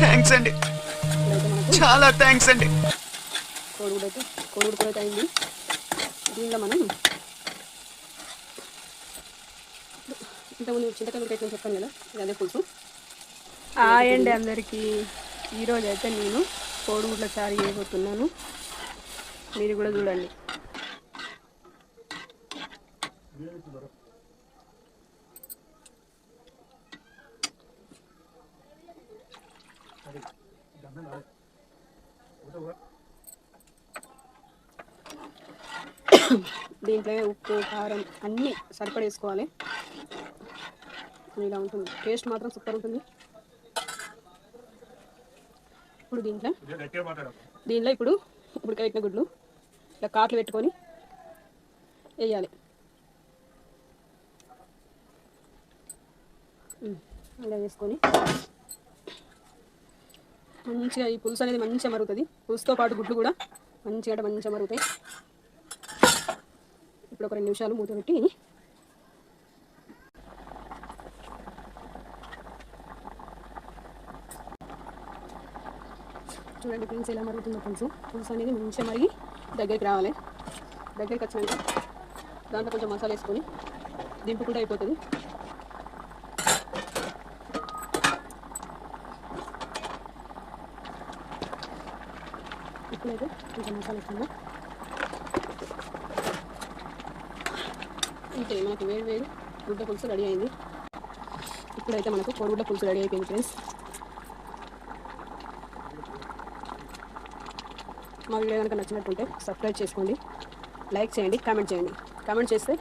Thanks అండి, ఇప్పుడైతే మనకు చాలా థ్యాంక్స్ అండి. కోడిగుడ్డు అయితే అయింది. దీనిలో మనం ఇంతకుముందు చింతకాయలు పెట్టిన చెప్పాను కదా, ఇది అదే పులుసు. అండి అందరికీ, ఈరోజు అయితే నేను కోడిగుడ్ల చారు చేయబోతున్నాను. మీరు కూడా చూడండి. దీంట్లో ఉప్పు కారం అన్నీ సరిపడేసుకోవాలి. ఇలా ఉంటుంది, టేస్ట్ మాత్రం సూపర్ ఉంటుంది. ఇప్పుడు దీంట్లో ఇప్పుడు ఉడకబెట్టిన గుడ్లు ఇలా కాట్లు పెట్టుకొని వేయాలి. ఇలా వేసుకొని మంచిగా ఈ పులుసు అనేది మంచిగా మరుగుతుంది. పులుసుతో పాటు గుడ్లు కూడా మంచిగా మరుగుతాయి. ఇప్పుడు ఒక 2 నిమిషాలు మూత పెట్టి చూడండి ఫ్రెండ్స్, ఎలా మరుగుతుందో పులుసు అనేది మంచిగా మరిగి దగ్గరికి రావాలి. దగ్గరికి వచ్చినాక దాంట్లో కొంచెం మసాలా వేసుకొని దింపుకుంటే అయిపోతుంది. ఇప్పుడైతే కొంచెం మసాలా వేసుకుందాం. ఇంతే, మనకు వేడి గుడ్డ పులుసు రెడీ అయింది. ఇప్పుడైతే మనకు కోడిగుడ్ల పులుసు రెడీ అయిపోయింది ఫ్రెండ్స్. మా వీడియో కనుక నచ్చినట్టుంటే సబ్స్క్రైబ్ చేసుకోండి, లైక్ చేయండి, కామెంట్ చేయండి. కామెంట్ చేస్తే